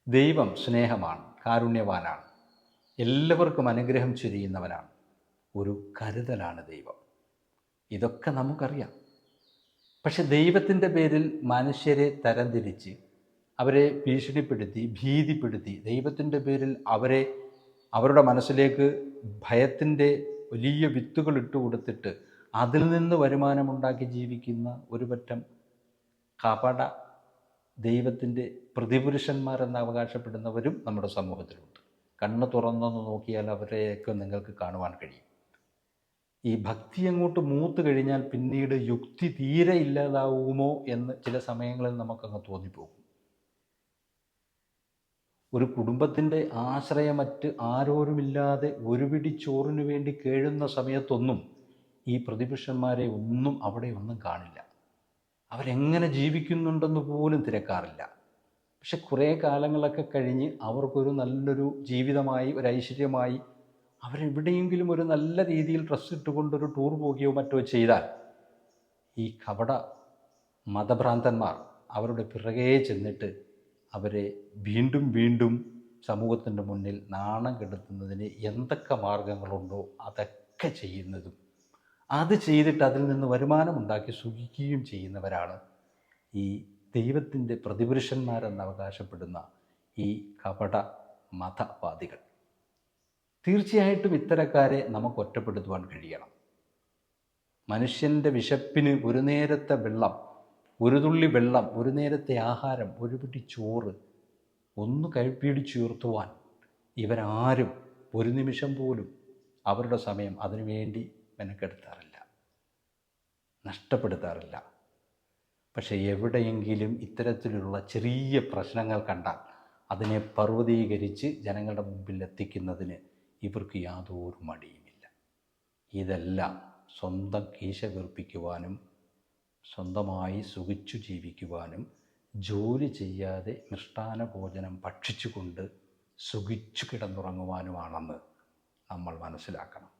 ദൈവം സ്നേഹമാണ്, കാരുണ്യവാനാണ്, എല്ലാവർക്കും അനുഗ്രഹം ചൊരിയുന്നവനാണ്. ഒരു കരുതലാണ് ദൈവം. ഇതൊക്കെ നമുക്കറിയാം. പക്ഷെ ദൈവത്തിൻ്റെ പേരിൽ മനുഷ്യരെ തരംതിരിച്ച് അവരെ ഭീഷണിപ്പെടുത്തി ഭീതിപ്പെടുത്തി ദൈവത്തിൻ്റെ പേരിൽ അവരുടെ മനസ്സിലേക്ക് ഭയത്തിൻ്റെ വലിയ വിത്തുകൾ ഇട്ട് കൊടുത്തിട്ട് അതിൽ നിന്ന് വരുമാനമുണ്ടാക്കി ജീവിക്കുന്ന ഒരു പറ്റം കപട ദൈവത്തിൻ്റെ പ്രതിപുരുഷന്മാരെന്ന് അവകാശപ്പെടുന്നവരും നമ്മുടെ സമൂഹത്തിലുണ്ട്. കണ്ണ് തുറന്നൊന്ന് നോക്കിയാൽ അവരെയൊക്കെ നിങ്ങൾക്ക് കാണുവാൻ കഴിയും. ഈ ഭക്തി അങ്ങോട്ട് മൂത്ത് കഴിഞ്ഞാൽ പിന്നീട് യുക്തി തീരെ ഇല്ലാതാവുമോ എന്ന് ചില സമയങ്ങളിൽ നമുക്കങ്ങ് തോന്നിപ്പോകും. ഒരു കുടുംബത്തിൻ്റെ ആശ്രയമറ്റ് ആരോരുമില്ലാതെ ഒരു പിടി ചോറിനു വേണ്ടി കേഴുന്ന സമയത്തൊന്നും ഈ പ്രതിപുരുഷന്മാരെ ഒന്നും അവിടെ ഒന്നും കാണില്ല. അവരെങ്ങനെ ജീവിക്കുന്നുണ്ടെന്ന് പോലും തിരക്കാറില്ല. പക്ഷെ കുറേ കാലങ്ങളൊക്കെ കഴിഞ്ഞ് അവർക്കൊരു നല്ലൊരു ജീവിതമായി, ഒരു ഐശ്വര്യമായി, അവരെവിടെയെങ്കിലും ഒരു നല്ല രീതിയിൽ ഡ്രസ്സ് ഇട്ടുകൊണ്ടൊരു ടൂർ പോകുകയോ മറ്റോ ചെയ്താൽ ഈ കപട മതഭ്രാന്തന്മാർ അവരുടെ പിറകെ ചെന്നിട്ട് അവരെ വീണ്ടും വീണ്ടും സമൂഹത്തിൻ്റെ മുന്നിൽ നാണം കെടുത്തുന്നതിന് എന്തൊക്കെ മാർഗങ്ങളുണ്ടോ അതൊക്കെ ചെയ്യുന്നതും അത് ചെയ്തിട്ട് അതിൽ നിന്ന് വരുമാനമുണ്ടാക്കി സുഖിക്കുകയും ചെയ്യുന്നവരാണ് ഈ ദൈവത്തിൻ്റെ പ്രതിപുരുഷന്മാരെന്ന് അവകാശപ്പെടുന്ന ഈ കപട മതവാദികൾ. തീർച്ചയായിട്ടും ഇത്തരക്കാരെ നമുക്ക് ഒറ്റപ്പെടുത്തുവാൻ കഴിയണം. മനുഷ്യൻ്റെ വിശപ്പിന് ഒരു നേരത്തെ വെള്ളം, ഒരു തുള്ളി വെള്ളം, ഒരു നേരത്തെ ആഹാരം, ഒരു പിടി ചോറ് ഒന്ന് കൈപ്പിടിച്ചുയർത്തുവാൻ ഇവരാരും ഒരു നിമിഷം പോലും അവരുടെ സമയം അതിനുവേണ്ടി മെനക്കെടുത്താറില്ല, നഷ്ടപ്പെടുത്താറില്ല. പക്ഷേ എവിടെയെങ്കിലും ഇത്തരത്തിലുള്ള ചെറിയ പ്രശ്നങ്ങൾ കണ്ടാൽ അതിനെ പർവ്വതീകരിച്ച് ജനങ്ങളുടെ മുമ്പിൽ എത്തിക്കുന്നതിന് ഇവർക്ക് യാതൊരു മടിയുമില്ല. ഇതെല്ലാം സ്വന്തം കീശ വീർപ്പിക്കുവാനും സ്വന്തമായി സുഖിച്ചു ജീവിക്കുവാനും ജോലി ചെയ്യാതെ മിഷ്ടാന്ന ഭോജനം ഭക്ഷിച്ചുകൊണ്ട് സുഖിച്ചു കിടന്നുറങ്ങുവാനുമാണെന്ന് നമ്മൾ മനസ്സിലാക്കണം.